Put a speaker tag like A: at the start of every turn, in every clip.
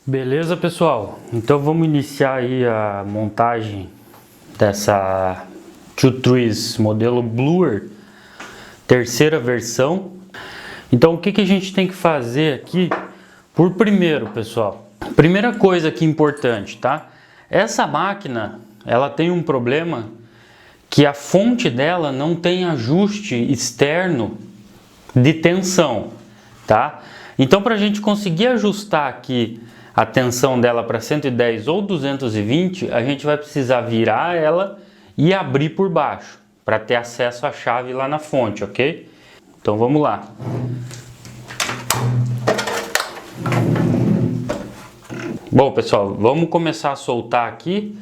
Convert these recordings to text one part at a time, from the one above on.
A: Beleza, pessoal? Então vamos iniciar aí a montagem dessa Two Trees modelo Bluer, terceira versão. Então o que a gente tem que fazer aqui por primeiro, pessoal? Primeira coisa aqui importante, tá? Essa máquina, ela tem um problema que a fonte dela não tem ajuste externo de tensão, tá? Então para a gente conseguir ajustar aqui a tensão dela para 110 ou 220, a gente vai precisar virar ela e abrir por baixo, para ter acesso à chave lá na fonte, ok? Então vamos lá. Bom, pessoal, vamos começar a soltar aqui,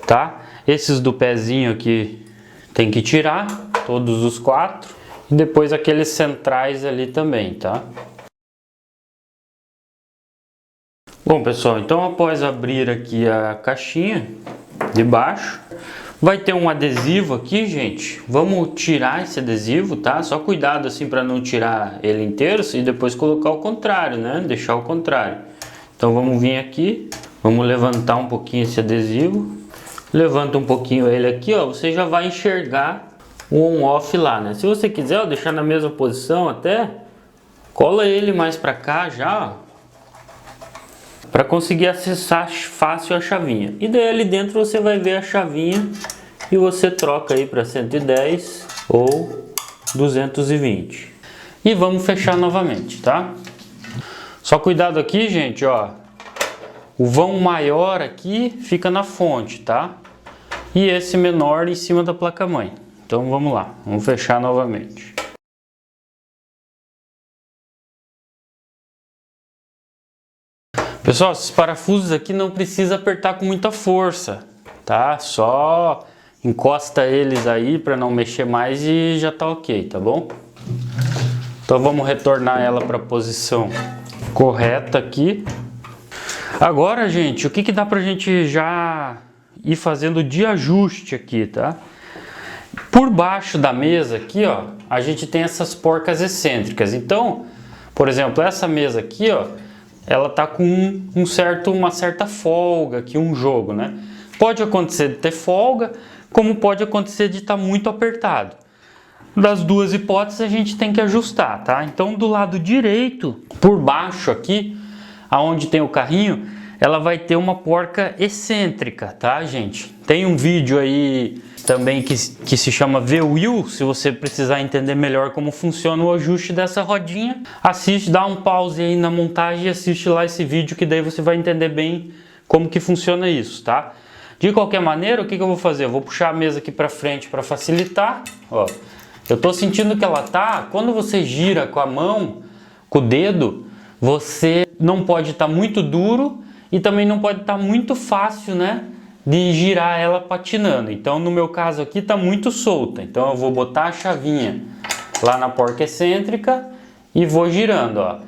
A: tá? Esses do pezinho aqui tem que tirar, todos os 4. E depois aqueles centrais ali também, tá? Bom, pessoal, então após abrir aqui a caixinha de baixo, vai ter um adesivo aqui, gente. Vamos tirar esse adesivo, tá? Só cuidado assim para não tirar ele inteiro e depois colocar o contrário, né? Deixar o contrário. Então vamos vir aqui, vamos levantar um pouquinho esse adesivo. Levanta um pouquinho ele aqui, ó, você já vai enxergar o on-off lá, né? Se você quiser, ó, deixar na mesma posição até, cola ele mais para cá já, ó, para conseguir acessar fácil a chavinha. E daí ali dentro você vai ver a chavinha e você troca aí para 110 ou 220. E vamos fechar novamente, tá? Só cuidado aqui, gente, ó. O vão maior aqui fica na fonte, tá? E esse menor em cima da placa-mãe. Então vamos lá, vamos fechar novamente. Pessoal, esses parafusos aqui não precisa apertar com muita força, tá? Só encosta eles aí para não mexer mais e já tá ok, tá bom? Então vamos retornar ela para a posição correta aqui. Agora, gente, o que dá pra gente já ir fazendo de ajuste aqui, tá? Por baixo da mesa aqui, ó, a gente tem essas porcas excêntricas. Então, por exemplo, essa mesa aqui, ó, ela tá com uma certa folga aqui, um jogo, né? Pode acontecer de ter folga, como pode acontecer de estar muito apertado. Das duas hipóteses a gente tem que ajustar, tá? Então do lado direito, por baixo aqui, aonde tem o carrinho, ela vai ter uma porca excêntrica, tá, gente? Tem um vídeo aí também que se chama V-Wheel, se você precisar entender melhor como funciona o ajuste dessa rodinha, assiste, dá um pause aí na montagem e assiste lá esse vídeo, que daí você vai entender bem como que funciona isso, tá? De qualquer maneira, o que eu vou fazer? Eu vou puxar a mesa aqui para frente para facilitar, ó. Eu tô sentindo que ela tá, quando você gira com a mão, com o dedo, você não pode estar muito duro e também não pode estar muito fácil, né, de girar ela patinando. Então no meu caso aqui tá muito solta, então eu vou botar a chavinha lá na porca excêntrica e vou girando, ó,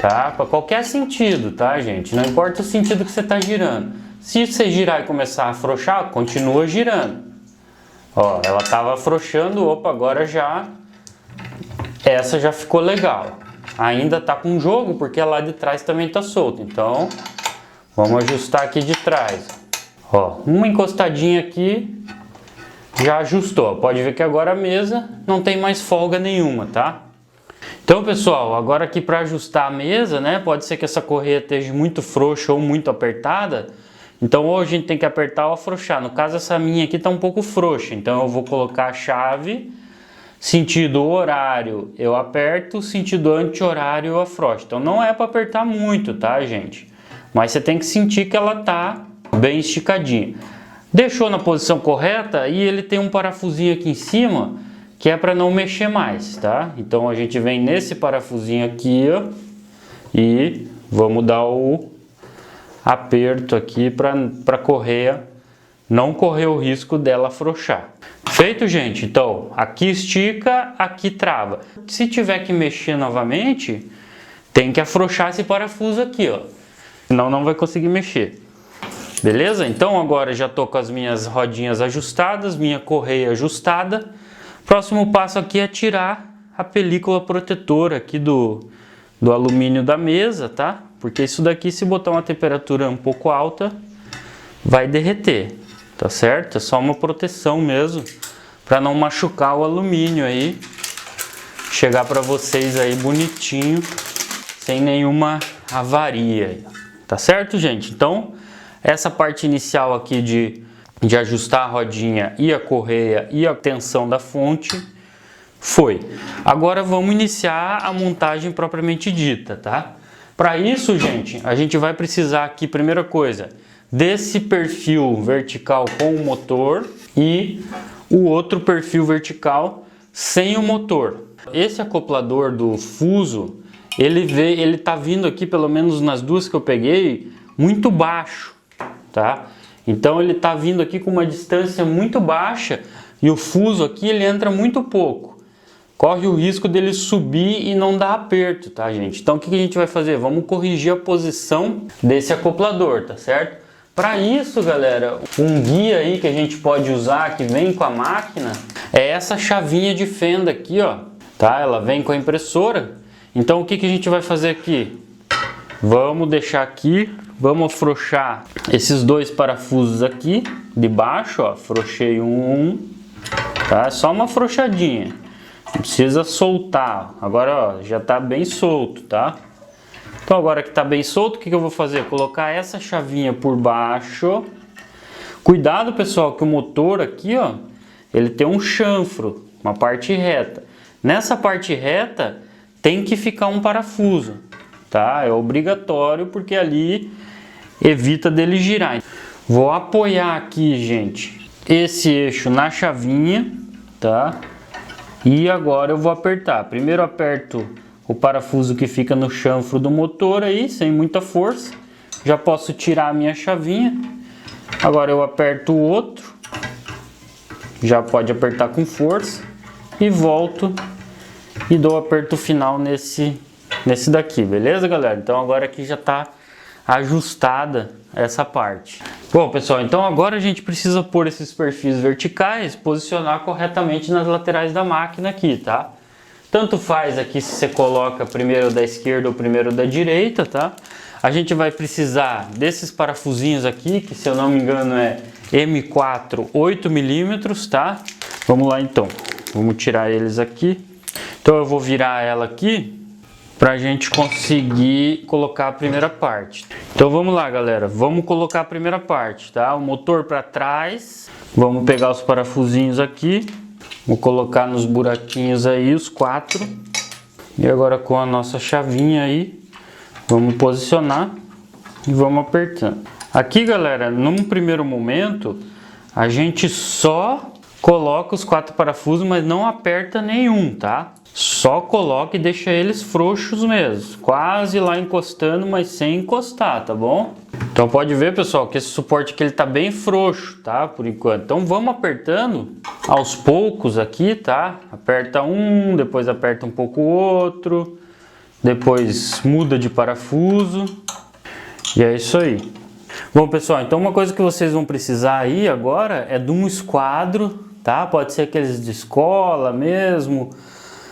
A: tá? Para qualquer sentido, tá, gente? Não importa o sentido que você tá girando. Se você girar e começar a afrouxar, continua girando. Ó, ela tava afrouxando, opa, agora já essa já ficou legal. Ainda tá com jogo porque lá de trás também tá solto. Então, vamos ajustar aqui de trás. Ó, uma encostadinha aqui já ajustou. Pode ver que agora a mesa não tem mais folga nenhuma, tá? Então, pessoal, agora aqui para ajustar a mesa, né? Pode ser que essa correia esteja muito frouxa ou muito apertada. Então, ou a gente tem que apertar ou afrouxar. No caso, essa minha aqui tá um pouco frouxa. Então, eu vou colocar a chave, sentido horário eu aperto, sentido anti-horário eu afrouxo. Então não é para apertar muito, tá, gente? Mas você tem que sentir que ela tá bem esticadinha. Deixou na posição correta e ele tem um parafusinho aqui em cima que é para não mexer mais, tá? Então a gente vem nesse parafusinho aqui, ó, e vamos dar o aperto aqui para a correia não correr o risco dela afrouxar. Feito, gente? Então, aqui estica, aqui trava. Se tiver que mexer novamente, tem que afrouxar esse parafuso aqui, ó. Senão não vai conseguir mexer. Beleza? Então agora já tô com as minhas rodinhas ajustadas, minha correia ajustada. Próximo passo aqui é tirar a película protetora aqui do alumínio da mesa, tá? Porque isso daqui, se botar uma temperatura um pouco alta, vai derreter, tá certo? É só uma proteção mesmo, para não machucar o alumínio aí, chegar para vocês aí bonitinho, sem nenhuma avaria, tá certo, gente? Então, essa parte inicial aqui de ajustar a rodinha e a correia e a tensão da fonte foi. Agora vamos iniciar a montagem propriamente dita, tá? Para isso, gente, a gente vai precisar aqui, primeira coisa, desse perfil vertical com o motor e o outro perfil vertical sem o motor. Esse acoplador do fuso, ele tá vindo aqui, pelo menos nas duas que eu peguei, muito baixo, tá? Então ele tá vindo aqui com uma distância muito baixa e o fuso aqui ele entra muito pouco. Corre o risco dele subir e não dar aperto, tá, gente? Então o que a gente vai fazer? Vamos corrigir a posição desse acoplador, tá certo? Para isso, galera, um guia aí que a gente pode usar, que vem com a máquina, é essa chavinha de fenda aqui, ó, tá? Ela vem com a impressora. Então o que a gente vai fazer aqui? Vamos deixar aqui, vamos afrouxar esses dois parafusos aqui de baixo, ó, afrouxei um, tá? É só uma afrouxadinha. Não precisa soltar. Agora, ó, já tá bem solto, tá? Então agora que tá bem solto, o que eu vou fazer? Colocar essa chavinha por baixo. Cuidado, pessoal, que o motor aqui, ó, ele tem um chanfro, uma parte reta. Nessa parte reta tem que ficar um parafuso, tá? É obrigatório porque ali evita dele girar. Vou apoiar aqui, gente, esse eixo na chavinha, tá? E agora eu vou apertar. Primeiro aperto o parafuso que fica no chanfro do motor aí, sem muita força. Já posso tirar a minha chavinha. Agora eu aperto o outro. Já pode apertar com força. E volto e dou o aperto final nesse daqui, beleza, galera? Então agora aqui já está ajustada essa parte. Bom, pessoal, então agora a gente precisa pôr esses perfis verticais, posicionar corretamente nas laterais da máquina aqui, tá? Tanto faz aqui se você coloca primeiro da esquerda ou primeiro da direita, tá? A gente vai precisar desses parafusinhos aqui, que se eu não me engano é M4 8 milímetros, tá? Vamos lá então, vamos tirar eles aqui. Então eu vou virar ela aqui para a gente conseguir colocar a primeira parte. Então vamos lá, galera, vamos colocar a primeira parte, tá? O motor para trás, vamos pegar os parafusinhos aqui, vou colocar nos buraquinhos aí os 4 e agora com a nossa chavinha aí, vamos posicionar e vamos apertando. Aqui, galera, num primeiro momento, a gente só coloca os 4 parafusos, mas não aperta nenhum, tá? Só coloca e deixa eles frouxos mesmo, quase lá encostando, mas sem encostar, tá bom? Então pode ver, pessoal, que esse suporte aqui ele tá bem frouxo, tá? Por enquanto. Então vamos apertando aos poucos aqui, tá? Aperta um, depois aperta um pouco o outro, depois muda de parafuso e é isso aí. Bom, pessoal, então uma coisa que vocês vão precisar aí agora é de um esquadro, tá? Pode ser aqueles de escola mesmo,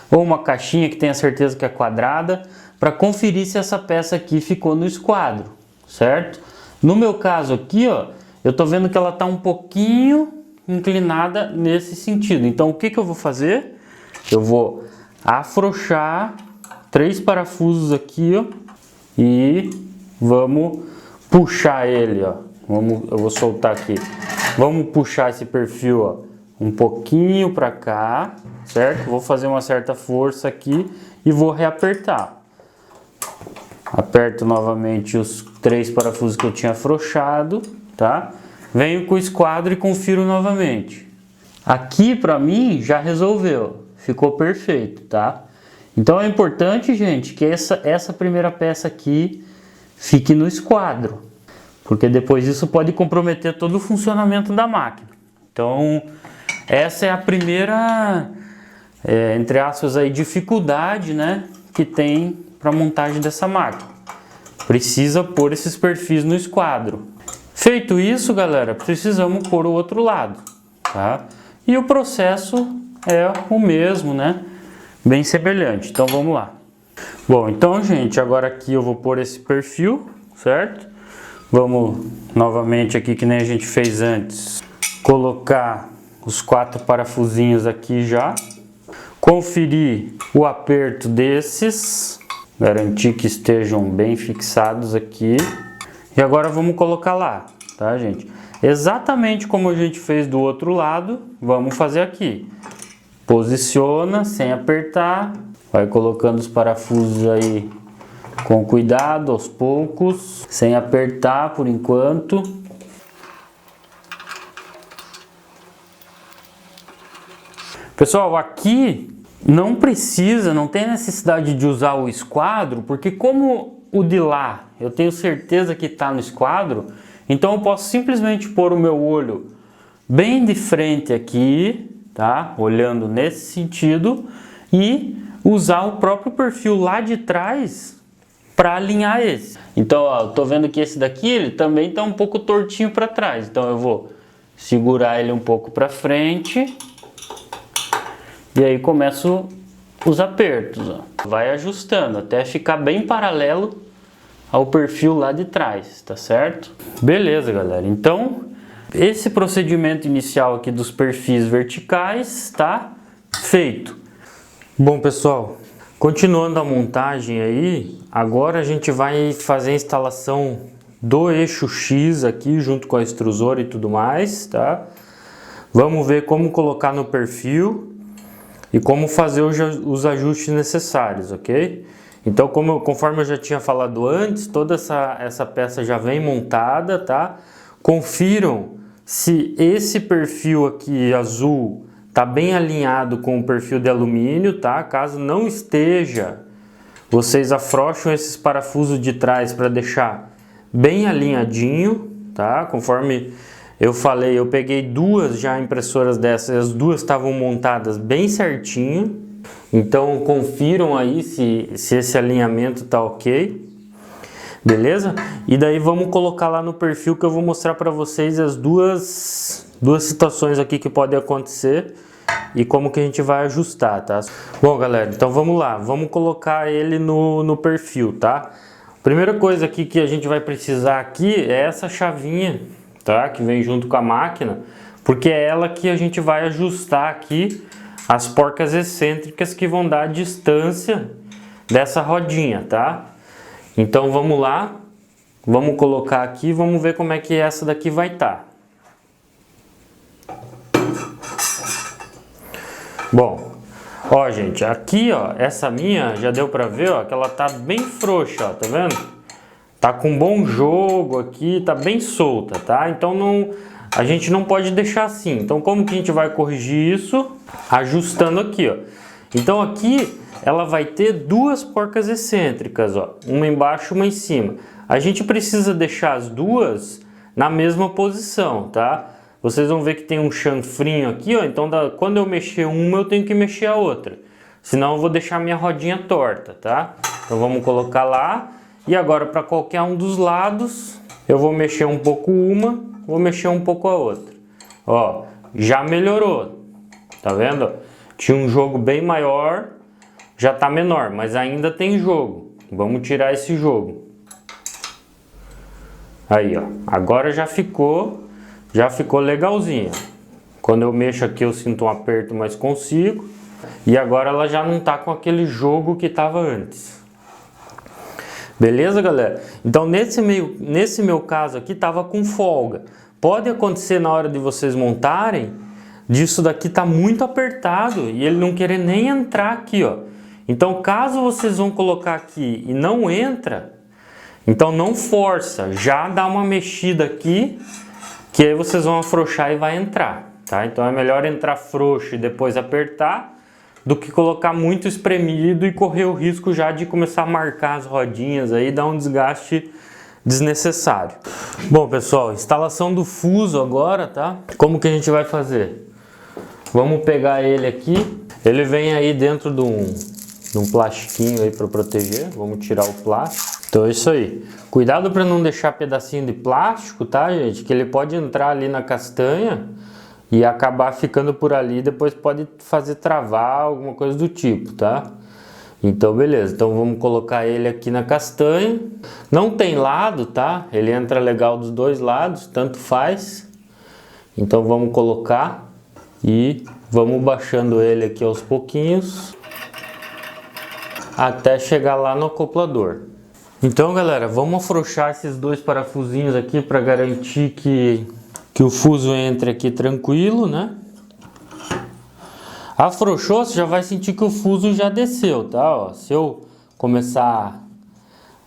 A: ou uma caixinha que tenha certeza que é quadrada, para conferir se essa peça aqui ficou no esquadro, certo? No meu caso aqui, ó, eu tô vendo que ela tá um pouquinho inclinada nesse sentido. Então o que eu vou fazer? Eu vou afrouxar 3 parafusos aqui, ó, e vamos puxar ele, ó. Eu vou soltar aqui. Vamos puxar esse perfil, ó, um pouquinho para cá, certo? Vou fazer uma certa força aqui e vou reapertar. Aperto novamente os 3 parafusos que eu tinha afrouxado, tá? Venho com o esquadro e confiro novamente. Aqui para mim já resolveu, ficou perfeito, tá? Então é importante, gente, que essa primeira peça aqui fique no esquadro, porque depois isso pode comprometer todo o funcionamento da máquina. Então essa é a primeira, entre aspas, aí, dificuldade, né, que tem para a montagem dessa máquina. Precisa pôr esses perfis no esquadro. Feito isso, galera, precisamos pôr o outro lado, tá? E o processo é o mesmo, né? Bem semelhante. Então vamos lá. Bom, então, gente, agora aqui eu vou pôr esse perfil, certo? Vamos novamente aqui, que nem a gente fez antes, colocar os 4 parafusinhos aqui já. Conferir o aperto desses, garantir que estejam bem fixados aqui. E agora vamos colocar lá, tá, gente? Exatamente como a gente fez do outro lado, vamos fazer aqui. Posiciona sem apertar, vai colocando os parafusos aí com cuidado, aos poucos, sem apertar por enquanto. Pessoal, aqui não precisa, não tem necessidade de usar o esquadro, porque como o de lá eu tenho certeza que está no esquadro, então eu posso simplesmente pôr o meu olho bem de frente aqui, tá? Olhando nesse sentido e usar o próprio perfil lá de trás para alinhar esse. Então, ó, eu tô vendo que esse daqui ele também tá um pouco tortinho para trás, então eu vou segurar ele um pouco para frente. E aí começo os apertos, ó. Vai ajustando até ficar bem paralelo ao perfil lá de trás, tá certo? Beleza, galera. Então, esse procedimento inicial aqui dos perfis verticais tá feito. Bom, pessoal, continuando a montagem aí, agora a gente vai fazer a instalação do eixo X aqui junto com a extrusora e tudo mais, tá? Vamos ver como colocar no perfil e como fazer os ajustes necessários, ok? Então, conforme eu já tinha falado antes, toda essa peça já vem montada, tá? Confiram se esse perfil aqui azul tá bem alinhado com o perfil de alumínio, tá? Caso não esteja, vocês afrouxam esses parafusos de trás para deixar bem alinhadinho, tá? Conforme eu falei, eu peguei 2 já impressoras dessas, as 2 estavam montadas bem certinho. Então confiram aí se esse alinhamento tá ok. Beleza? E daí vamos colocar lá no perfil que eu vou mostrar para vocês as duas situações aqui que podem acontecer e como que a gente vai ajustar, tá? Bom, galera, então vamos lá. Vamos colocar ele no perfil, tá? Primeira coisa aqui que a gente vai precisar aqui é essa chavinha, tá? Que vem junto com a máquina, porque é ela que a gente vai ajustar aqui as porcas excêntricas que vão dar a distância dessa rodinha, tá? Então vamos lá, vamos colocar aqui, vamos ver como é que essa daqui vai estar. Bom, ó, gente, aqui, ó, essa minha já deu pra ver, ó, que ela tá bem frouxa, ó, tá vendo? Tá com bom jogo aqui, tá bem solta, tá? Então a gente não pode deixar assim. Então como que a gente vai corrigir isso? Ajustando aqui, ó. Então aqui ela vai ter 2 porcas excêntricas, ó, uma embaixo, uma em cima. A gente precisa deixar as 2 na mesma posição, tá? Vocês vão ver que tem um chanfrinho aqui, ó, então quando eu mexer uma eu tenho que mexer a outra. Senão eu vou deixar minha rodinha torta, tá? Então vamos colocar lá. E agora para qualquer um dos lados, eu vou mexer um pouco uma, vou mexer um pouco a outra. Ó, já melhorou, tá vendo? Tinha um jogo bem maior, já tá menor, mas ainda tem jogo. Vamos tirar esse jogo. Aí, ó, agora já ficou legalzinho. Quando eu mexo aqui eu sinto um aperto, mas consigo. E agora ela já não tá com aquele jogo que tava antes. Beleza, galera? Então nesse meu caso aqui tava com folga. Pode acontecer na hora de vocês montarem, disso daqui tá muito apertado e ele não querer nem entrar aqui, ó. Então caso vocês vão colocar aqui e não entra, então não força, já dá uma mexida aqui, que aí vocês vão afrouxar e vai entrar, tá? Então é melhor entrar frouxo e depois apertar, do que colocar muito espremido e correr o risco já de começar a marcar as rodinhas aí, dar um desgaste desnecessário. Bom, pessoal, instalação do fuso agora, tá? Como que a gente vai fazer? Vamos pegar ele aqui, ele vem aí dentro de um plastiquinho aí para proteger, vamos tirar o plástico. Então é isso aí. Cuidado para não deixar pedacinho de plástico, tá, gente? Que ele pode entrar ali na castanha e acabar ficando por ali, depois pode fazer travar, alguma coisa do tipo, tá? Então beleza, então vamos colocar ele aqui na castanha. Não tem lado, tá? Ele entra legal dos dois lados, tanto faz. Então vamos colocar e vamos baixando ele aqui aos pouquinhos até chegar lá no acoplador. Então galera, vamos afrouxar esses dois parafusinhos aqui para garantir que o fuso entre aqui tranquilo, né? Afrouxou, você já vai sentir que o fuso já desceu, tá? Ó, se eu começar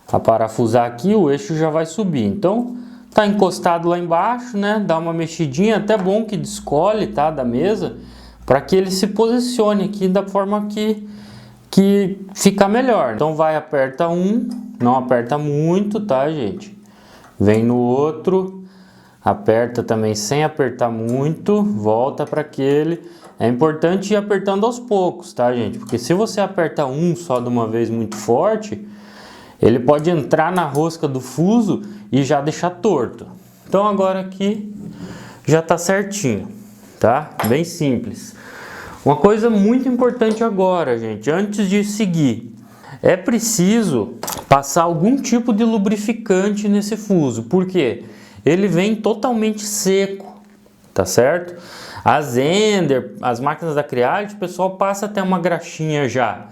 A: a parafusar aqui, o eixo já vai subir. Então, tá encostado lá embaixo, né? Dá uma mexidinha, até bom que descole, tá? Da mesa, para que ele se posicione aqui da forma que fica melhor. Então vai, aperta um, não aperta muito, tá, gente? Vem no outro, aperta também sem apertar muito, volta para aquele. É importante ir apertando aos poucos, tá, gente? Porque se você aperta um só de uma vez muito forte, ele pode entrar na rosca do fuso e já deixar torto. Então agora aqui já tá certinho, tá? Bem simples. Uma coisa muito importante agora, gente, antes de seguir, é preciso passar algum tipo de lubrificante nesse fuso. Por quê? Ele vem totalmente seco, tá certo? As Ender, as máquinas da Creality, o pessoal passa até uma graxinha já,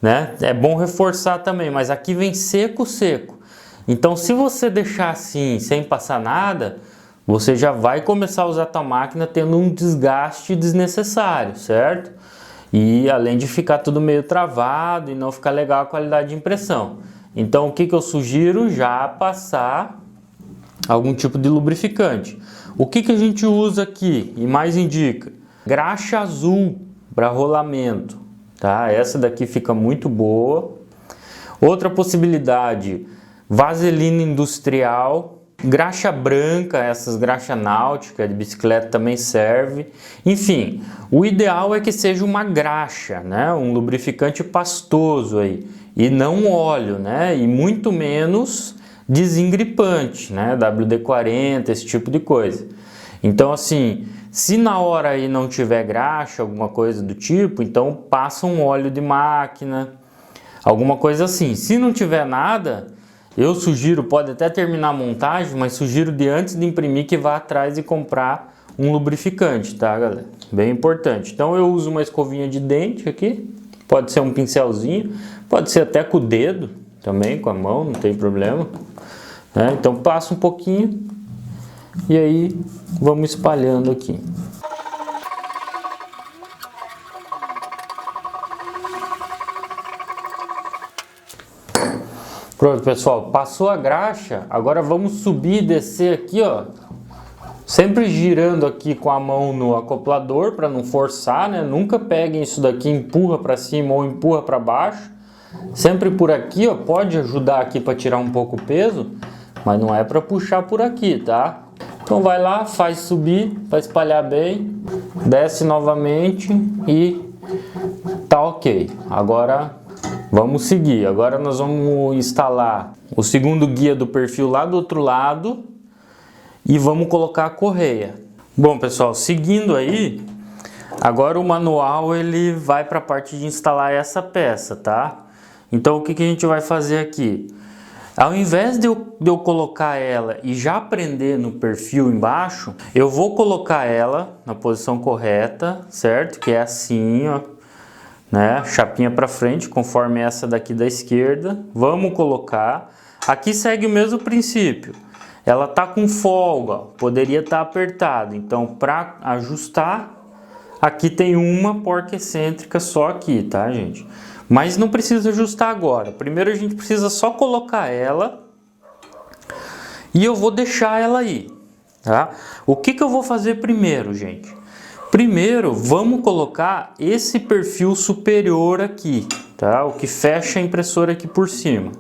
A: né? É bom reforçar também, mas aqui vem seco, seco. Então se você deixar assim, sem passar nada, você já vai começar a usar a tua máquina tendo um desgaste desnecessário, certo? E além de ficar tudo meio travado e não ficar legal a qualidade de impressão. Então o que eu sugiro? Já passar algum tipo de lubrificante. O que a gente usa aqui e mais indica? Graxa azul para rolamento, tá? Essa daqui fica muito boa. Outra possibilidade, vaselina industrial, graxa branca, essas graxa náutica de bicicleta também serve. Enfim, o ideal é que seja uma graxa, né? Um lubrificante pastoso aí, e não óleo, né? E muito menos desengripante, né? WD-40, esse tipo de coisa. Então assim, se na hora aí não tiver graxa, alguma coisa do tipo, então passa um óleo de máquina, alguma coisa assim. Se não tiver nada, eu sugiro, pode até terminar a montagem, mas sugiro de antes de imprimir que vá atrás e comprar um lubrificante, tá, galera? Bem importante. Então eu uso uma escovinha de dente aqui, pode ser um pincelzinho, pode ser até com o dedo também, com a mão, não tem problema. Então passa um pouquinho e aí vamos espalhando aqui. Pronto, pessoal, passou a graxa, agora vamos subir e descer aqui, ó. Sempre girando aqui com a mão no acoplador para não forçar, né? Nunca peguem isso daqui, empurra para cima ou empurra para baixo. Sempre por aqui, ó, pode ajudar aqui para tirar um pouco o peso, mas não é para puxar por aqui, tá? Então vai lá, faz subir para espalhar bem, desce novamente e tá ok. Agora vamos seguir. Agora nós vamos instalar o segundo guia do perfil lá do outro lado e vamos colocar a correia. Bom, pessoal, seguindo aí, agora o manual ele vai para a parte de instalar essa peça, tá? Então o que a gente vai fazer aqui? Ao invés de eu colocar ela e já prender no perfil embaixo, eu vou colocar ela na posição correta, certo? Que é assim, ó, né? Chapinha para frente, conforme essa daqui da esquerda. Vamos colocar. Aqui segue o mesmo princípio. Ela tá com folga, poderia estar apertado. Então, para ajustar, aqui tem uma porca excêntrica só aqui, tá, gente? Mas não precisa ajustar agora. Primeiro a gente precisa só colocar ela e eu vou deixar ela aí, tá? O que eu vou fazer primeiro, gente? Primeiro, vamos colocar esse perfil superior aqui, tá? O que fecha a impressora aqui por cima,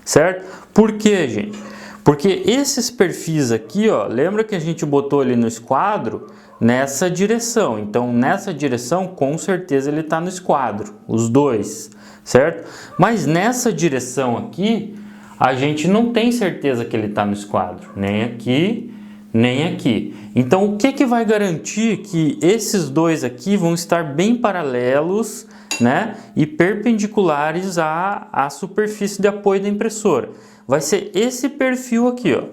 A: certo? Por quê, gente? Porque esses perfis aqui, ó, lembra que a gente botou ali no esquadro nessa direção. Então, nessa direção, com certeza ele está no esquadro, os dois, certo? Mas nessa direção aqui, a gente não tem certeza que ele está no esquadro, nem aqui, nem aqui. Então, o que vai garantir que esses dois aqui vão estar bem paralelos né, e perpendiculares à superfície de apoio da impressora. Vai ser esse perfil aqui, ó.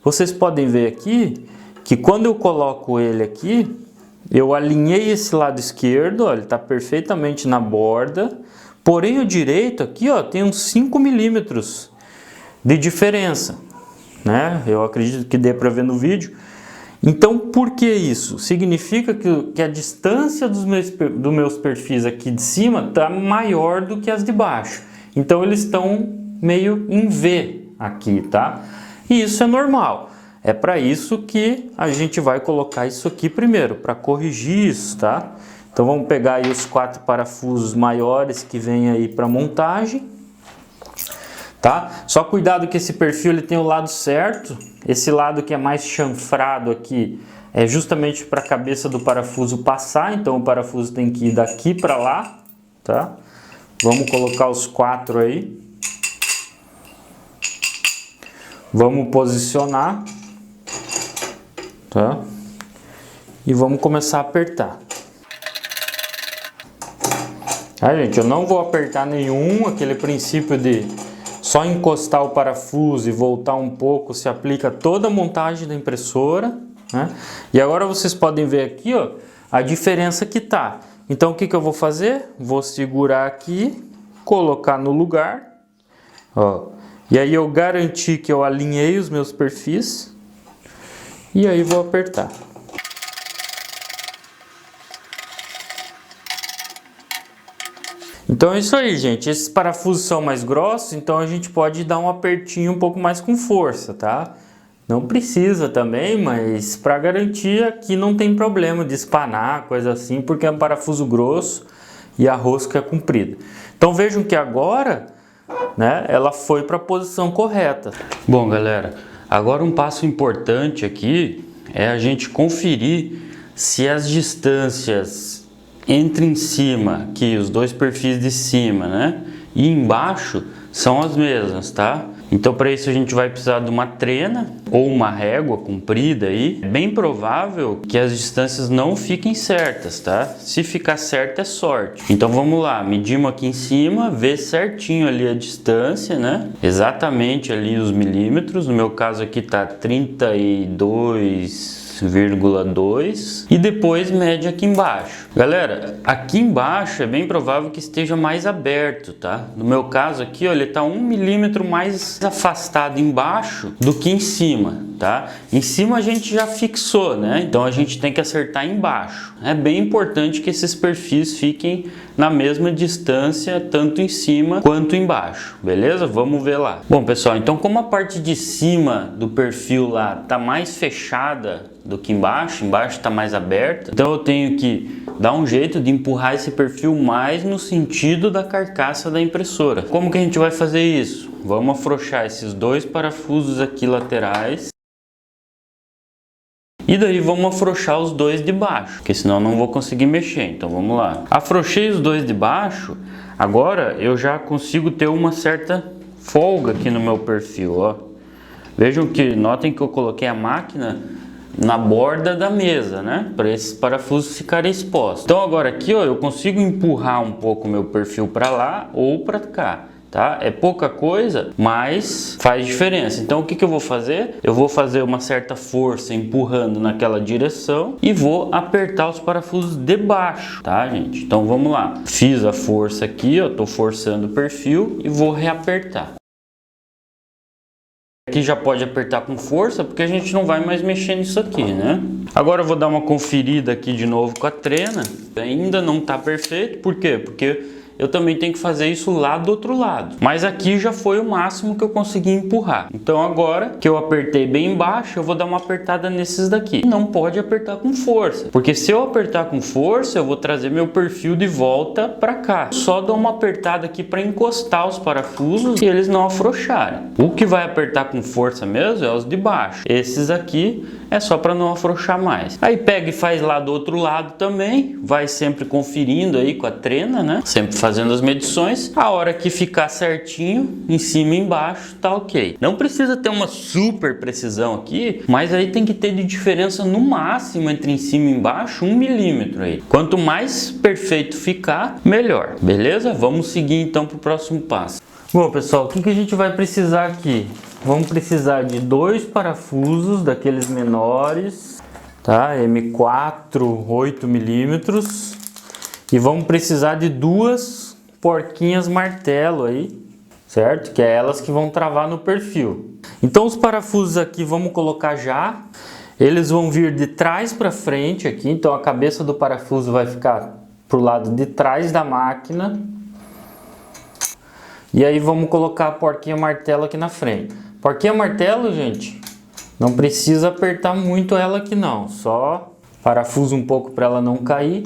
A: Vocês podem ver aqui que quando eu coloco ele aqui, eu alinhei esse lado esquerdo, ó, ele está perfeitamente na borda, porém o direito aqui, ó, tem uns 5 milímetros de diferença, né? Eu acredito que dê para ver no vídeo. Então, por que isso? Significa que a distância dos meus perfis aqui de cima está maior do que as de baixo. Então, eles estão meio em V aqui, tá? E isso é normal. É para isso que a gente vai colocar isso aqui primeiro, para corrigir isso, tá? Então, vamos pegar aí os 4 parafusos maiores que vem aí para montagem. Tá? Só cuidado que esse perfil ele tem o lado certo, esse lado que é mais chanfrado aqui é justamente para a cabeça do parafuso passar, então o parafuso tem que ir daqui para lá, tá? Vamos colocar os 4 aí, vamos posicionar, tá? E vamos começar a apertar. Tá, gente? Eu não vou apertar nenhum, aquele princípio de só encostar o parafuso e voltar um pouco, se aplica toda a montagem da impressora, né? E agora vocês podem ver aqui, ó, a diferença que tá. Então o que eu vou fazer? Vou segurar aqui, colocar no lugar, ó. E aí eu garanti que eu alinhei os meus perfis. E aí vou apertar. Então é isso aí, gente. Esses parafusos são mais grossos, então a gente pode dar um apertinho um pouco mais com força, tá? Não precisa também, mas para garantir aqui não tem problema de espanar, coisa assim, porque é um parafuso grosso e a rosca é comprida. Então vejam que agora, né, ela foi para a posição correta. Bom, galera, agora um passo importante aqui é a gente conferir se as distâncias entre em cima, aqui os dois perfis de cima, né, e embaixo são as mesmas, tá? Então para isso a gente vai precisar de uma trena ou uma régua comprida aí. É bem provável que as distâncias não fiquem certas, tá? Se ficar certo é sorte. Então vamos lá, medimos aqui em cima, vê certinho ali a distância, né? Exatamente ali os milímetros. No meu caso aqui tá 32,2 e depois mede aqui embaixo. Galera, aqui embaixo é bem provável que esteja mais aberto, tá? No meu caso aqui, ó, ele tá 1 milímetro mais afastado embaixo do que em cima, tá? Em cima a gente já fixou, né? Então a gente tem que acertar embaixo. É bem importante que esses perfis fiquem na mesma distância, tanto em cima quanto embaixo, beleza? Vamos ver lá. Bom, pessoal, então como a parte de cima do perfil lá tá mais fechada do que embaixo está mais aberta, então eu tenho que dar um jeito de empurrar esse perfil mais no sentido da carcaça da impressora. Como que a gente vai fazer isso? Vamos afrouxar esses dois parafusos aqui laterais e daí vamos afrouxar os dois de baixo, porque senão eu não vou conseguir mexer. Então vamos lá. Afrouxei os dois de baixo, agora eu já consigo ter uma certa folga aqui no meu perfil, ó. Vejam que, notem que eu coloquei a máquina na borda da mesa, né? Para esses parafusos ficarem expostos. Então agora aqui, ó, eu consigo empurrar um pouco o meu perfil para lá ou para cá, tá? É pouca coisa, mas faz diferença. Então o que eu vou fazer? Eu vou fazer uma certa força empurrando naquela direção e vou apertar os parafusos de baixo, tá, gente? Então vamos lá. Fiz a força aqui, ó, tô forçando o perfil e vou reapertar. Aqui já pode apertar com força, porque a gente não vai mais mexer nisso aqui, né? Agora eu vou dar uma conferida aqui de novo com a trena. Ainda não tá perfeito, por quê? Porque eu também tenho que fazer isso lá do outro lado. Mas aqui já foi o máximo que eu consegui empurrar. Então agora que eu apertei bem embaixo, eu vou dar uma apertada nesses daqui. Não pode apertar com força, porque se eu apertar com força, eu vou trazer meu perfil de volta para cá. Só dou uma apertada aqui para encostar os parafusos e eles não afrouxarem. O que vai apertar com força mesmo é os de baixo. Esses aqui é só para não afrouxar mais. Aí pega e faz lá do outro lado também. Vai sempre conferindo aí com a trena, né? Sempre fazendo fazendo as medições. A hora que ficar certinho, em cima e embaixo, tá ok. Não precisa ter uma super precisão aqui, mas aí tem que ter de diferença no máximo entre em cima e embaixo 1 milímetro aí. Quanto mais perfeito ficar, melhor. Beleza? Vamos seguir então para o próximo passo. Bom, pessoal, o que a gente vai precisar aqui? Vamos precisar de 2 parafusos daqueles menores, tá? M4, 8 milímetros. E vamos precisar de 2 porquinhas martelo aí, certo? Que é elas que vão travar no perfil. Então os parafusos aqui vamos colocar já. Eles vão vir de trás para frente aqui, então a cabeça do parafuso vai ficar pro lado de trás da máquina. E aí vamos colocar a porquinha martelo aqui na frente. Porquinha martelo, gente, não precisa apertar muito ela aqui não, só parafusa um pouco para ela não cair.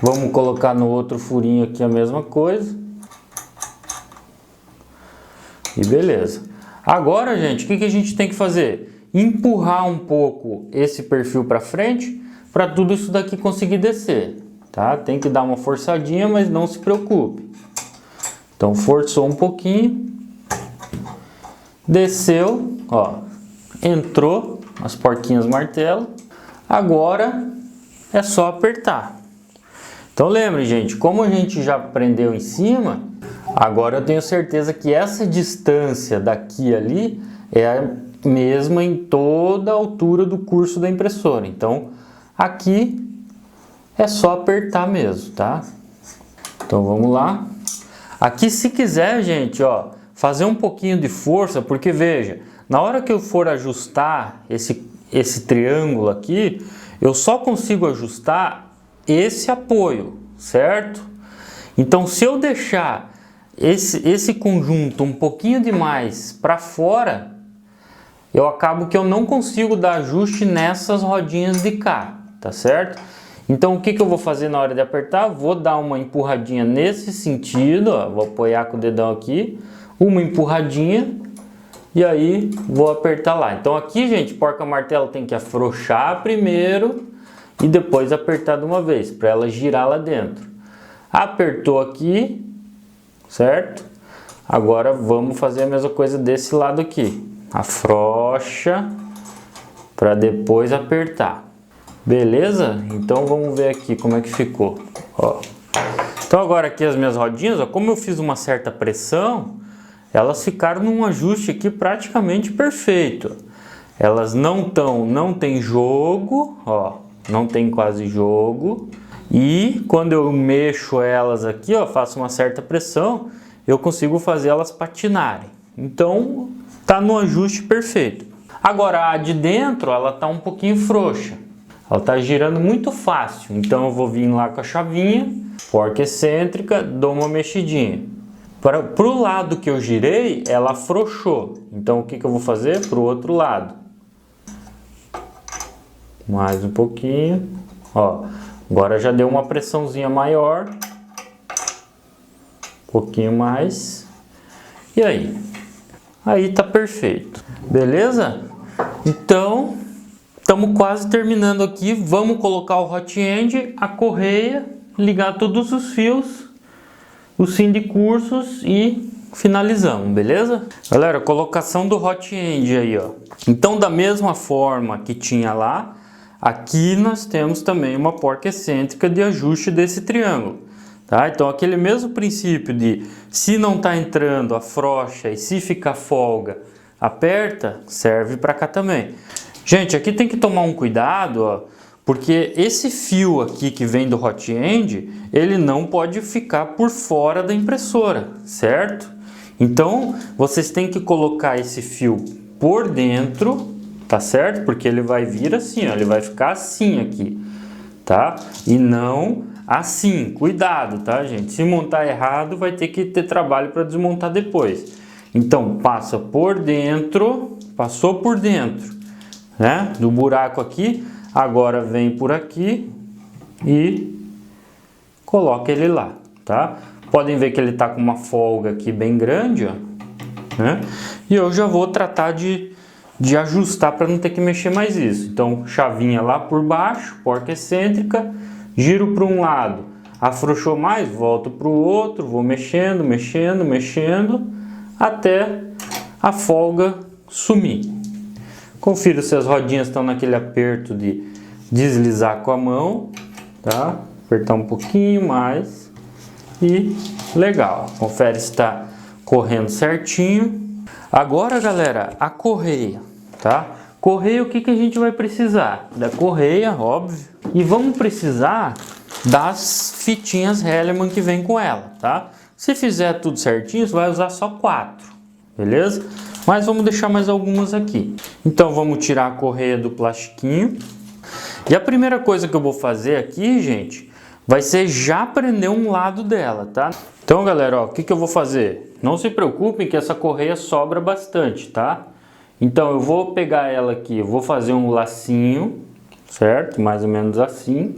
A: Vamos colocar no outro furinho aqui a mesma coisa. E beleza. Agora, gente, o que a gente tem que fazer? Empurrar um pouco esse perfil para frente para tudo isso daqui conseguir descer, tá? Tem que dar uma forçadinha, mas não se preocupe. Então forçou um pouquinho, desceu, ó, entrou as porquinhas martelo. Agora é só apertar. Então lembre, gente, como a gente já aprendeu em cima, agora eu tenho certeza que essa distância daqui a ali é a mesma em toda a altura do curso da impressora. Então aqui é só apertar mesmo, tá? Então vamos lá. Aqui, se quiser, gente, ó, fazer um pouquinho de força, porque veja, na hora que eu for ajustar esse triângulo aqui, eu só consigo ajustar esse apoio, certo? Então, se eu deixar esse conjunto um pouquinho demais para fora, eu acabo que eu não consigo dar ajuste nessas rodinhas de cá, tá certo? Então o que eu vou fazer na hora de apertar? Vou dar uma empurradinha nesse sentido, ó, vou apoiar com o dedão aqui, uma empurradinha e aí vou apertar lá. Então aqui, gente, porca-martelo tem que afrouxar primeiro e depois apertar de uma vez, para ela girar lá dentro. Apertou aqui, certo? Agora vamos fazer a mesma coisa desse lado aqui. Afrouxa para depois apertar. Beleza? Então vamos ver aqui como é que ficou. Ó. Então agora aqui as minhas rodinhas, ó, como eu fiz uma certa pressão, elas ficaram num ajuste aqui praticamente perfeito. Elas não tem jogo, ó, não tem quase jogo. E quando eu mexo elas aqui, ó, faço uma certa pressão, eu consigo fazer elas patinarem. Então tá no ajuste perfeito. Agora a de dentro, ela tá um pouquinho frouxa. Ela tá girando muito fácil, então eu vou vir lá com a chavinha, porca excêntrica, dou uma mexidinha. Pro lado que eu girei, ela afrouxou. Então o que eu vou fazer? Pro outro lado. Mais um pouquinho. Ó, agora já deu uma pressãozinha maior. Um pouquinho mais. E aí? Aí tá perfeito. Beleza? Então estamos quase terminando aqui. Vamos colocar o hot end, a correia, ligar todos os fios, o sim de cursos e finalizamos, beleza? Galera, colocação do hot end aí, ó. Então, da mesma forma que tinha lá, aqui nós temos também uma porca excêntrica de ajuste desse triângulo, tá? Então, aquele mesmo princípio de se não tá entrando, afrouxa, e se ficar folga, aperta, serve para cá também. Gente, aqui tem que tomar um cuidado, ó, porque esse fio aqui que vem do hot end, ele não pode ficar por fora da impressora, certo? Então, vocês têm que colocar esse fio por dentro, tá certo? Porque ele vai vir assim, ó, ele vai ficar assim aqui, tá? E não assim. Cuidado, tá, gente? Se montar errado, vai ter que ter trabalho para desmontar depois. Então, passa por dentro, passou por dentro, né, do buraco aqui, agora vem por aqui e coloca ele lá, tá? Podem ver que ele tá com uma folga aqui bem grande, ó, né? E eu já vou tratar de ajustar para não ter que mexer mais isso. Então, chavinha lá por baixo, porca excêntrica, giro para um lado, Afrouxou mais, volto para o outro, vou mexendo, mexendo, mexendo, até a folga sumir. Confira se as rodinhas estão naquele aperto de deslizar com a mão, tá? Apertar um pouquinho mais e legal. Confere se está correndo certinho. Agora, galera, a correia, tá? Correia, o que que a gente vai precisar? Da correia, óbvio. E vamos precisar das fitinhas Hellman que vem com ela, tá? Se fizer tudo certinho, você vai usar só 4, beleza? Mas vamos deixar mais algumas aqui. Então vamos tirar a correia do plastiquinho. E a primeira coisa que eu vou fazer aqui, gente, vai ser já prender um lado dela, tá? Então, galera, ó, o que que eu vou fazer? Não se preocupem que essa correia sobra bastante, tá? Então eu vou pegar ela aqui, eu vou fazer um lacinho, certo? Mais ou menos assim,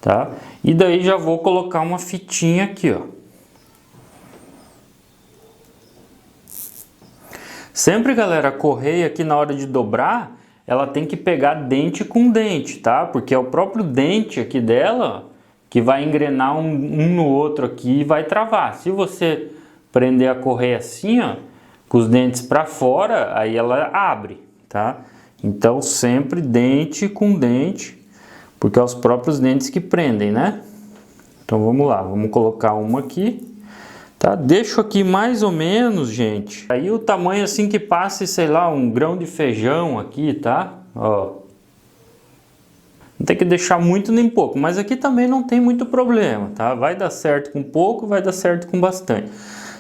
A: tá? E daí já vou colocar uma fitinha aqui, ó. Sempre, galera, a correia aqui na hora de dobrar, ela tem que pegar dente com dente, tá? Porque é o próprio dente aqui dela que vai engrenar um no outro aqui e vai travar. Se você prender a correia assim, ó, com os dentes para fora, aí ela abre, tá? Então sempre dente com dente, porque é os próprios dentes que prendem, né? Então vamos lá, vamos colocar uma aqui. Tá? Deixo aqui mais ou menos, gente. Aí o tamanho assim que passe, sei lá, um grão de feijão aqui, tá? Ó. Não tem que deixar muito nem pouco, mas aqui também não tem muito problema, tá? Vai dar certo com pouco, vai dar certo com bastante.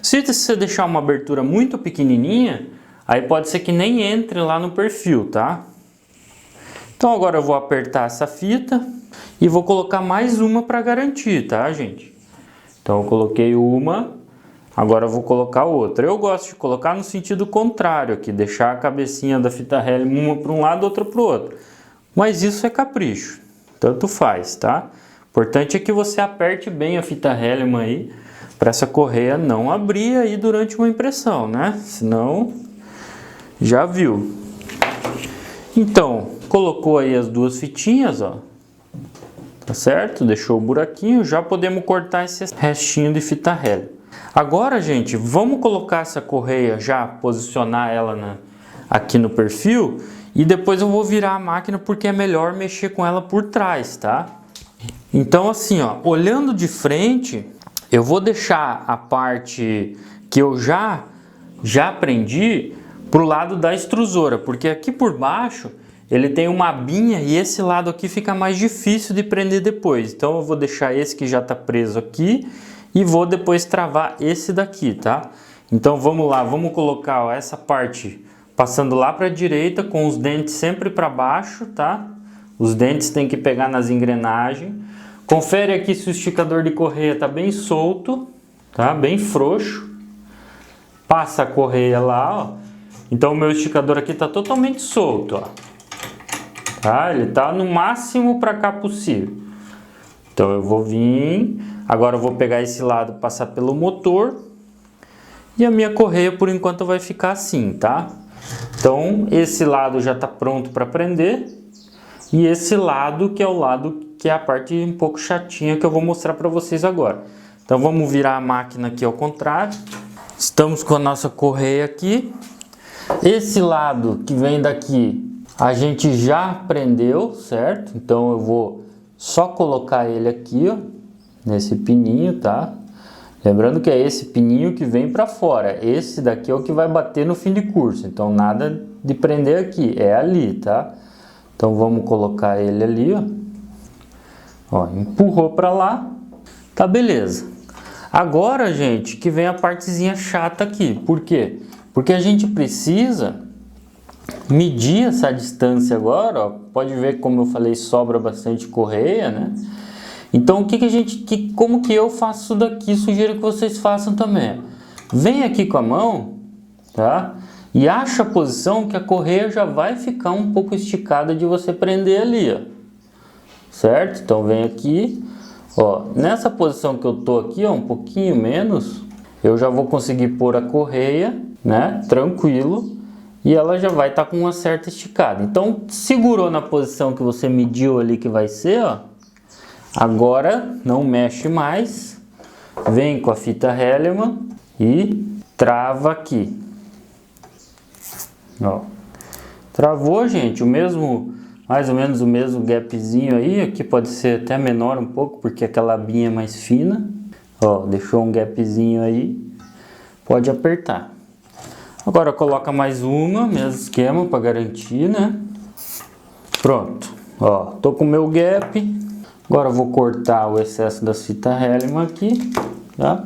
A: Se você deixar uma abertura muito pequenininha, aí pode ser que nem entre lá no perfil, tá? Então agora eu vou apertar essa fita e vou colocar mais uma para garantir, tá, gente? Então eu coloquei uma. Agora eu vou colocar outra. Eu gosto de colocar no sentido contrário aqui, deixar a cabecinha da fita Hellman uma para um lado, outra para o outro. Mas isso é capricho, tanto faz, tá? O importante é que você aperte bem a fita Hellman aí, para essa correia não abrir aí durante uma impressão, né? Senão, já viu. Então, colocou aí as duas fitinhas, ó. Tá certo? Deixou o buraquinho, já podemos cortar esse restinho de fita Hellman. Agora, gente, vamos colocar essa correia, já posicionar ela aqui no perfil e depois eu vou virar a máquina porque é melhor mexer com ela por trás, tá? Então assim, ó, olhando de frente, eu vou deixar a parte que eu já prendi pro lado da extrusora, porque aqui por baixo ele tem uma abinha e esse lado aqui fica mais difícil de prender depois. Então eu vou deixar esse que já está preso aqui e vou depois travar esse daqui, tá? Então vamos lá, vamos colocar, ó, essa parte passando lá para a direita com os dentes sempre para baixo, tá? Os dentes tem que pegar nas engrenagens. Confere aqui se o esticador de correia tá bem solto, tá? Bem frouxo. Passa a correia lá, ó. Então o meu esticador aqui tá totalmente solto, ó. Tá? Ele tá no máximo para cá possível. Então eu vou vir, agora eu vou pegar esse lado, passar pelo motor e a minha correia por enquanto vai ficar assim, tá? Então esse lado já está pronto para prender e esse lado que é o lado que é a parte um pouco chatinha que eu vou mostrar para vocês agora. Então vamos virar a máquina aqui ao contrário. Estamos com a nossa correia aqui. Esse lado que vem daqui a gente já prendeu, certo? Então eu vou só colocar ele aqui, ó, nesse pininho, tá? Lembrando que é esse pininho que vem para fora. Esse daqui é o que vai bater no fim de curso. Então nada de prender aqui, é ali, tá? Então vamos colocar ele ali, ó. Ó, empurrou para lá, tá beleza. Agora, gente, que vem a partezinha chata aqui. Por quê? Porque a gente precisa medir essa distância agora, ó. Pode ver como eu falei, sobra bastante correia, né? Então como que eu faço isso daqui? Sugiro que vocês façam também. Vem aqui com a mão, tá? E acha a posição que a correia já vai ficar um pouco esticada de você prender ali, ó. Certo? Então vem aqui, ó, nessa posição que eu tô aqui, ó, um pouquinho menos, eu já vou conseguir pôr a correia, né? Tranquilo. E ela já vai estar com uma certa esticada. Então, segurou na posição que você mediu ali que vai ser, ó. Agora não mexe mais. Vem com a fita Hellman e trava aqui. Ó. Travou, gente, mais ou menos o mesmo gapzinho aí. Aqui pode ser até menor um pouco, porque aquela abinha é mais fina. Ó, deixou um gapzinho aí. Pode apertar. Agora coloca mais uma, mesmo esquema para garantir, né? Pronto. Ó, tô com o meu gap. Agora eu vou cortar o excesso das fitas Hellman aqui, tá?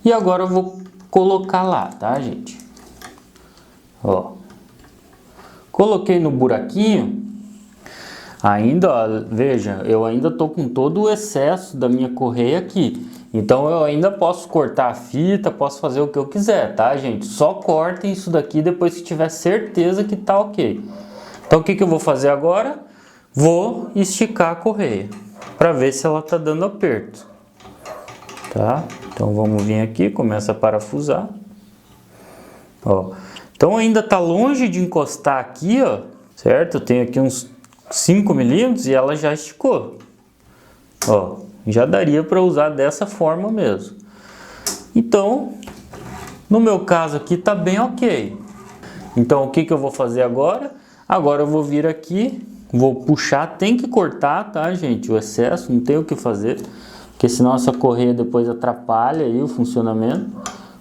A: E agora eu vou colocar lá, tá, gente? Ó. Coloquei no buraquinho. Ainda, ó, veja, eu ainda tô com todo o excesso da minha correia aqui. Então eu ainda posso cortar a fita, posso fazer o que eu quiser, tá, gente? Só cortem isso daqui depois que tiver certeza que tá ok. Então o que eu vou fazer agora? Vou esticar a correia para ver se ela tá dando aperto, tá? Então vamos vir aqui, começa a parafusar. Ó. Então ainda tá longe de encostar aqui, ó, certo? Eu tenho aqui uns 5 milímetros e ela já esticou. Ó, já daria para usar dessa forma mesmo. Então, no meu caso aqui tá bem ok. Então o que eu vou fazer agora? Agora eu vou vir aqui, vou puxar, tem que cortar, tá, gente? O excesso, não tem o que fazer, porque senão essa correia depois atrapalha aí o funcionamento.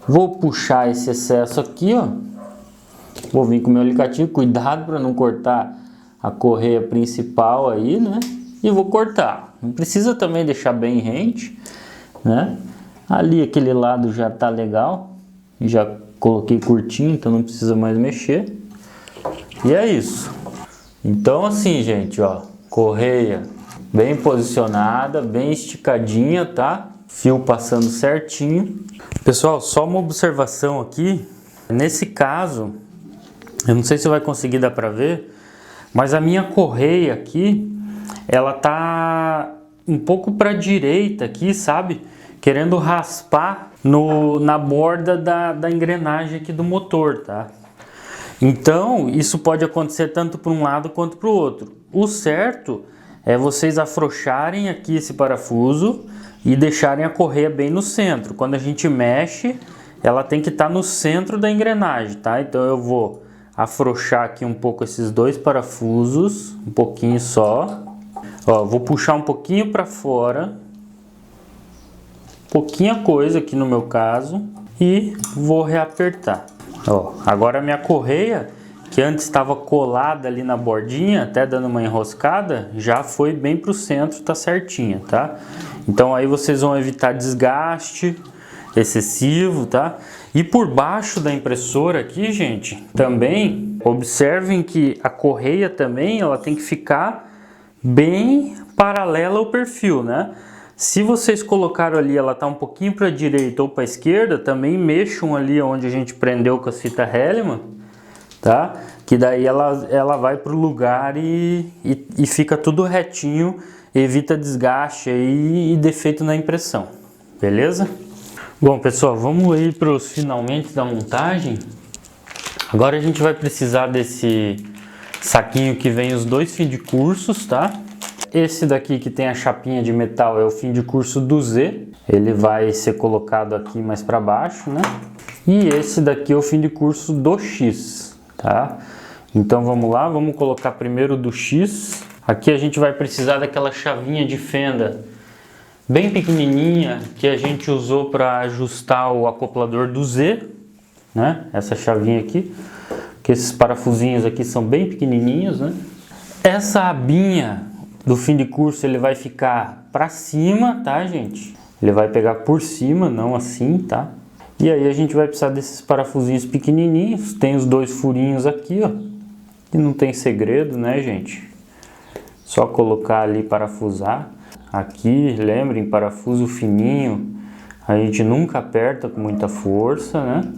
A: Vou puxar esse excesso aqui, ó. Vou vir com o meu alicatinho, cuidado para não cortar a correia principal aí, né? E vou cortar. Não precisa também deixar bem rente, né? Ali aquele lado já tá legal. Já coloquei curtinho, então não precisa mais mexer. E é isso. Então assim, gente, ó, correia bem posicionada, bem esticadinha, tá? Fio passando certinho. Pessoal, só uma observação aqui. Nesse caso, eu não sei se vai conseguir dar pra ver, mas a minha correia aqui, ela tá um pouco pra direita aqui, sabe? Querendo raspar na borda da engrenagem aqui do motor, tá? Então, isso pode acontecer tanto para um lado quanto para o outro. O certo é vocês afrouxarem aqui esse parafuso e deixarem a correia bem no centro. Quando a gente mexe, ela tem que estar no centro da engrenagem, tá? Então eu vou afrouxar aqui um pouco esses dois parafusos, um pouquinho só. Ó, vou puxar um pouquinho para fora, pouquinha coisa aqui no meu caso, e vou reapertar. Ó, agora a minha correia, que antes estava colada ali na bordinha, até dando uma enroscada, já foi bem pro centro, tá certinha, tá? Então aí vocês vão evitar desgaste excessivo, tá? E por baixo da impressora aqui, gente, também observem que a correia também, ela tem que ficar bem paralela ao perfil, né? Se vocês colocaram ali, ela tá um pouquinho para a direita ou para a esquerda, também mexam ali onde a gente prendeu com a fita Hellman, tá? Que daí ela vai pro lugar e fica tudo retinho, evita desgaste aí e defeito na impressão, beleza? Bom, pessoal, vamos aí para os finalmente da montagem. Agora a gente vai precisar desse saquinho que vem os dois fim de cursos, tá? Esse daqui que tem a chapinha de metal é o fim de curso do Z. Ele vai ser colocado aqui mais para baixo, né? E esse daqui é o fim de curso do X, tá? Então vamos lá, vamos colocar primeiro do X. Aqui a gente vai precisar daquela chavinha de fenda bem pequenininha que a gente usou para ajustar o acoplador do Z, né? Essa chavinha aqui, que esses parafusinhos aqui são bem pequenininhos, né? Essa abinha do fim de curso ele vai ficar para cima, tá, gente? Ele vai pegar por cima, não assim, tá? E aí a gente vai precisar desses parafusinhos pequenininhos. Tem os dois furinhos aqui, ó. E não tem segredo, né, gente? Só colocar ali, parafusar. Aqui, lembrem, parafuso fininho. A gente nunca aperta com muita força, né?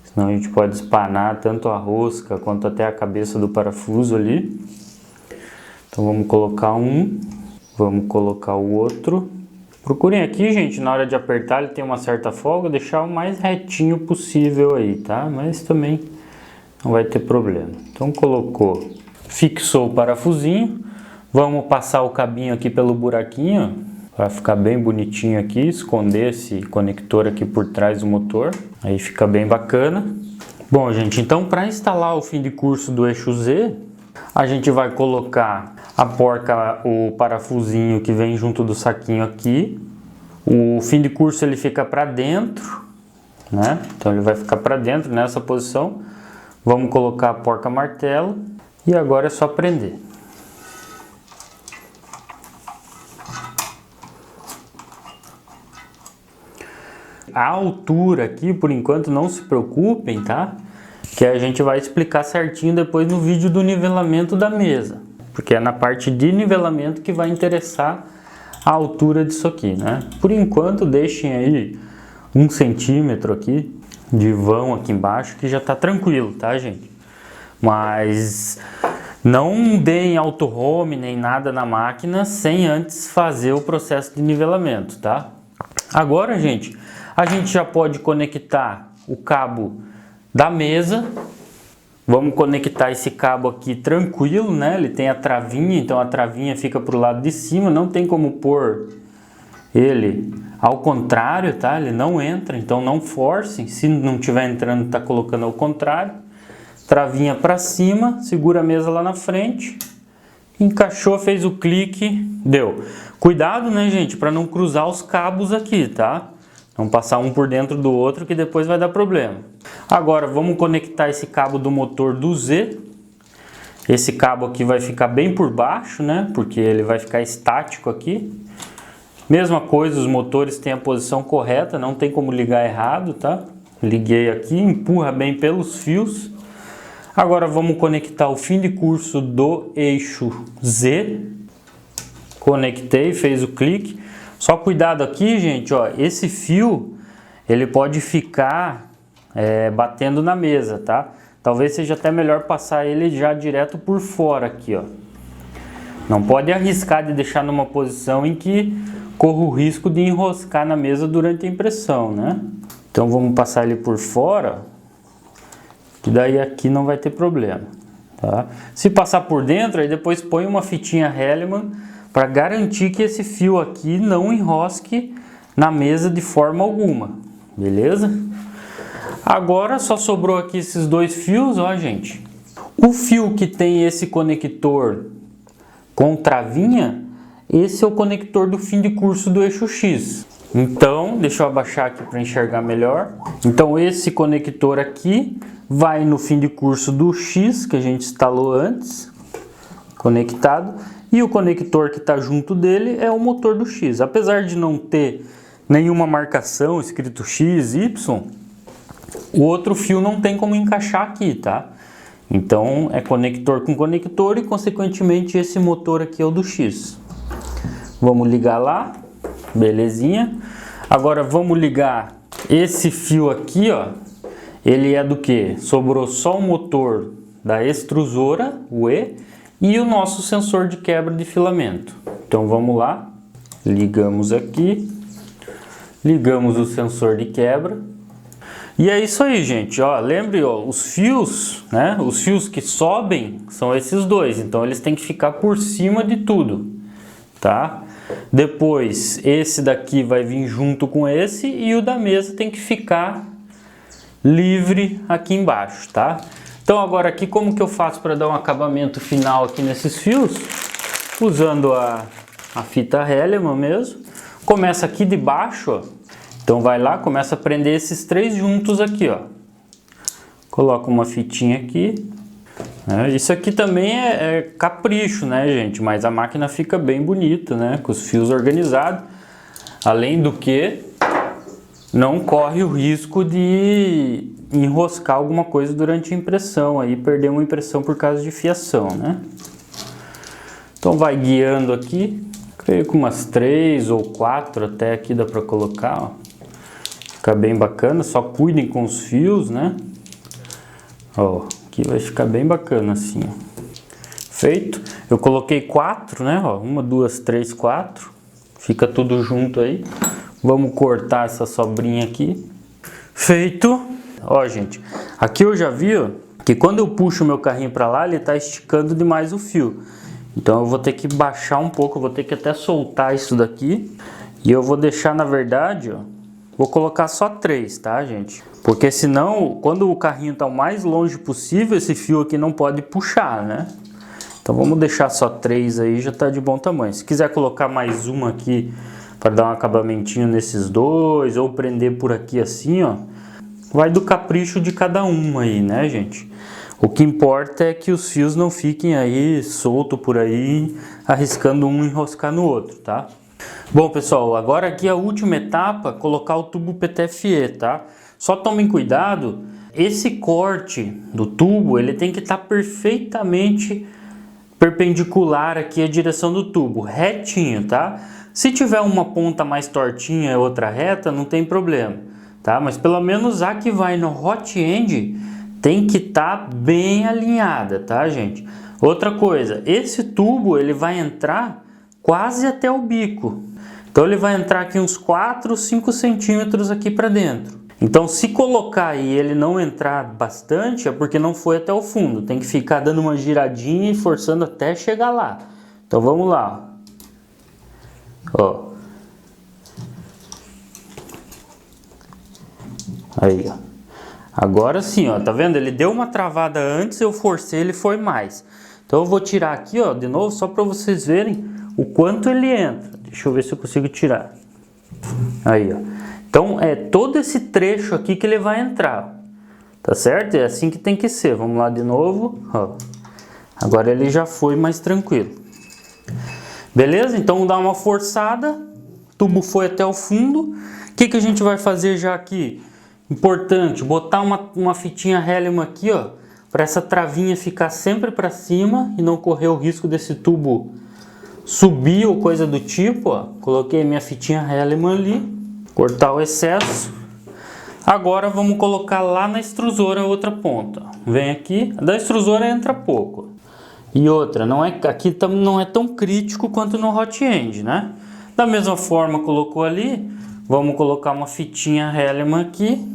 A: Senão a gente pode espanar tanto a rosca quanto até a cabeça do parafuso ali. Então vamos colocar um, vamos colocar o outro. Procurem aqui, gente, na hora de apertar ele tem uma certa folga, deixar o mais retinho possível aí, tá? Mas também não vai ter problema. Então colocou, fixou o parafusinho. Vamos passar o cabinho aqui pelo buraquinho. Vai ficar bem bonitinho aqui, esconder esse conector aqui por trás do motor. Aí fica bem bacana. Bom, gente, então para instalar o fim de curso do eixo Z, a gente vai colocar o parafusinho que vem junto do saquinho aqui. O fim de curso ele fica para dentro, né? Então ele vai ficar para dentro nessa posição. Vamos colocar a porca martelo e agora é só prender. A altura aqui, por enquanto, não se preocupem, tá? Que a gente vai explicar certinho depois no vídeo do nivelamento da mesa. Porque é na parte de nivelamento que vai interessar a altura disso aqui, né? Por enquanto, deixem aí 1 centímetro aqui de vão aqui embaixo, que já tá tranquilo, tá, gente? Mas não deem auto home nem nada na máquina sem antes fazer o processo de nivelamento, tá? Agora, gente, a gente já pode conectar o cabo da mesa. Vamos conectar esse cabo aqui tranquilo, né? Ele tem a travinha, então a travinha fica para o lado de cima. Não tem como pôr ele ao contrário, tá? Ele não entra, então não forcem. Se não estiver entrando, tá colocando ao contrário. Travinha para cima, segura a mesa lá na frente. Encaixou, fez o clique, deu. Cuidado, né, gente, para não cruzar os cabos aqui, tá? Não passar um por dentro do outro que depois vai dar problema. Agora vamos conectar esse cabo do motor do Z. Esse cabo aqui vai ficar bem por baixo, né? Porque ele vai ficar estático aqui. Mesma coisa, os motores têm a posição correta, não tem como ligar errado, tá? Liguei aqui, empurra bem pelos fios. Agora vamos conectar o fim de curso do eixo Z. Conectei, fez o clique. Só cuidado aqui, gente, ó, esse fio, ele pode ficar batendo na mesa, tá? Talvez seja até melhor passar ele já direto por fora aqui, ó. Não pode arriscar de deixar numa posição em que corra o risco de enroscar na mesa durante a impressão, né? Então vamos passar ele por fora, que daí aqui não vai ter problema, tá? Se passar por dentro, aí depois põe uma fitinha Hellman para garantir que esse fio aqui não enrosque na mesa de forma alguma, beleza? Agora só sobrou aqui esses dois fios, ó, gente. O fio que tem esse conector com travinha, esse é o conector do fim de curso do eixo X. Então, deixa eu abaixar aqui para enxergar melhor. Então esse conector aqui vai no fim de curso do X, que a gente instalou antes, conectado. E o conector que está junto dele é o motor do X. Apesar de não ter nenhuma marcação escrito X, Y, o outro fio não tem como encaixar aqui, tá? Então é conector com conector e consequentemente esse motor aqui é o do X. Vamos ligar lá, belezinha. Agora vamos ligar esse fio aqui, ó. Ele é do que? Sobrou só o motor da extrusora, o E, e o nosso sensor de quebra de filamento. Então vamos lá, ligamos aqui, ligamos o sensor de quebra. E é isso aí, gente, ó, lembre, ó, os fios, né, os fios que sobem são esses dois, então eles têm que ficar por cima de tudo, tá? Depois esse daqui vai vir junto com esse e o da mesa tem que ficar livre aqui embaixo, tá? Então agora aqui como que eu faço para dar um acabamento final aqui nesses fios? Usando a fita Hellman mesmo. Começa aqui de baixo, ó. Então vai lá, começa a prender esses três juntos aqui, ó. Coloca uma fitinha aqui. Isso aqui também é capricho, né, gente? Mas a máquina fica bem bonita, né? Com os fios organizados. Além do que, não corre o risco de enroscar alguma coisa durante a impressão, aí perder uma impressão por causa de fiação, né? Então vai guiando aqui, creio que umas 3 ou 4 até aqui dá para colocar, ó. Fica bem bacana, só cuidem com os fios, né? Ó, aqui vai ficar bem bacana assim, ó. Feito, eu coloquei 4, né? Ó, 1, 2, 3, 4, fica tudo junto aí. Vamos cortar essa sobrinha aqui. Feito. Ó, gente, aqui eu já vi, ó, que quando eu puxo o meu carrinho para lá, ele tá esticando demais o fio. Então eu vou ter que baixar um pouco, eu vou ter que até soltar isso daqui. E eu vou deixar, na verdade, ó, vou colocar só 3, tá, gente? Porque senão, quando o carrinho tá o mais longe possível, esse fio aqui não pode puxar, né? Então vamos deixar só 3 aí, já tá de bom tamanho. Se quiser colocar mais uma aqui para dar um acabamentinho nesses dois, ou prender por aqui assim, ó, vai do capricho de cada um aí, né, gente? O que importa é que os fios não fiquem aí solto por aí, arriscando um enroscar no outro, tá? Bom, pessoal, agora aqui a última etapa, colocar o tubo PTFE, tá? Só tomem cuidado, esse corte do tubo, ele tem que estar perfeitamente perpendicular aqui à direção do tubo, retinho, tá? Se tiver uma ponta mais tortinha e outra reta, não tem problema, tá? Mas pelo menos a que vai no hot end tem que estar bem alinhada, tá, gente? Outra coisa, esse tubo ele vai entrar quase até o bico. Então ele vai entrar aqui uns 4, 5 centímetros aqui para dentro. Então se colocar e ele não entrar bastante é porque não foi até o fundo. Tem que ficar dando uma giradinha e forçando até chegar lá. Então vamos lá. Ó. Aí, ó. Agora sim, ó. Tá vendo? Ele deu uma travada antes, eu forcei, ele foi mais. Então eu vou tirar aqui, ó, de novo, só para vocês verem o quanto ele entra. Deixa eu ver se eu consigo tirar. Aí, ó. Então é todo esse trecho aqui que ele vai entrar. Tá certo? É assim que tem que ser. Vamos lá de novo. Ó. Agora ele já foi mais tranquilo. Beleza? Então dá uma forçada. O tubo foi até o fundo. O que a gente vai fazer já aqui? Importante, botar uma fitinha Helium aqui, ó. Para essa travinha ficar sempre para cima e não correr o risco desse tubo subir ou coisa do tipo, ó. Coloquei minha fitinha Helium ali, cortar o excesso. Agora vamos colocar lá na extrusora a outra ponta. Vem aqui, da extrusora entra pouco. E outra, aqui não é tão crítico quanto no hot end, né? Da mesma forma colocou ali, vamos colocar uma fitinha Helium aqui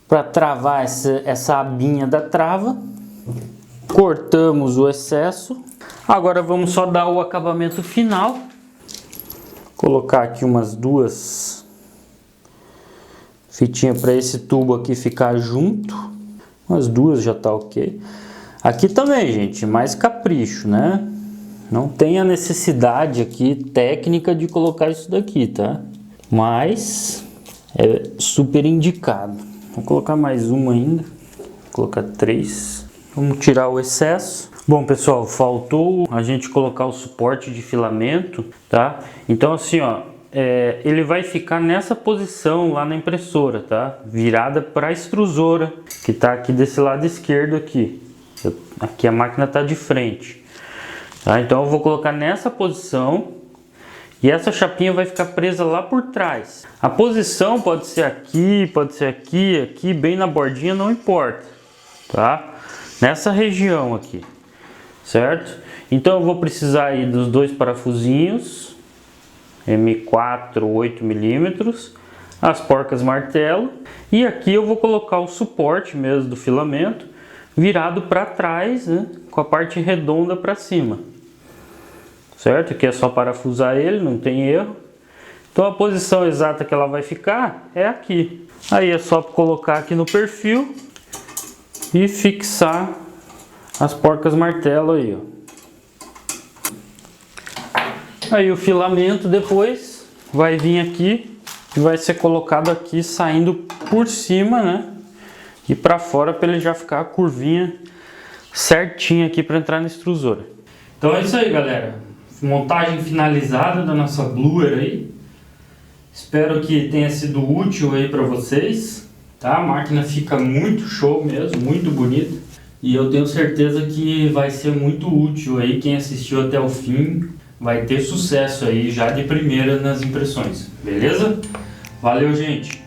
A: para travar essa abinha da trava. Cortamos o excesso. Agora vamos só dar o acabamento final. Colocar aqui umas 2 fitinhas para esse tubo aqui ficar junto. Umas 2 já tá ok. Aqui também, gente, mais capricho, né? Não tem a necessidade aqui técnica de colocar isso daqui, tá? Mas é super indicado. Vou colocar mais uma ainda. Vou colocar 3. Vamos tirar o excesso. Bom, pessoal, faltou a gente colocar o suporte de filamento, tá? Então assim, ó, ele vai ficar nessa posição lá na impressora, tá? Virada para a extrusora, que tá aqui desse lado esquerdo aqui. Aqui a máquina tá de frente, tá? Então eu vou colocar nessa posição e essa chapinha vai ficar presa lá por trás. A posição pode ser aqui, aqui, bem na bordinha, não importa, tá? Nessa região aqui. Certo? Então eu vou precisar aí dos 2 parafusinhos M4 8 milímetros, as porcas martelo, e aqui eu vou colocar o suporte mesmo do filamento virado para trás, né, com a parte redonda para cima. Certo? Aqui é só parafusar ele, não tem erro. Então a posição exata que ela vai ficar é aqui. Aí é só colocar aqui no perfil e fixar as porcas martelo aí, ó. Aí o filamento depois vai vir aqui e vai ser colocado aqui saindo por cima, né? E para fora para ele já ficar a curvinha certinha aqui para entrar na extrusora. Então é isso aí, galera. Montagem finalizada da nossa Bluer aí. Espero que tenha sido útil aí para vocês, tá? A máquina fica muito show mesmo, muito bonita. E eu tenho certeza que vai ser muito útil aí, quem assistiu até o fim vai ter sucesso aí já de primeira nas impressões, beleza? Valeu, gente!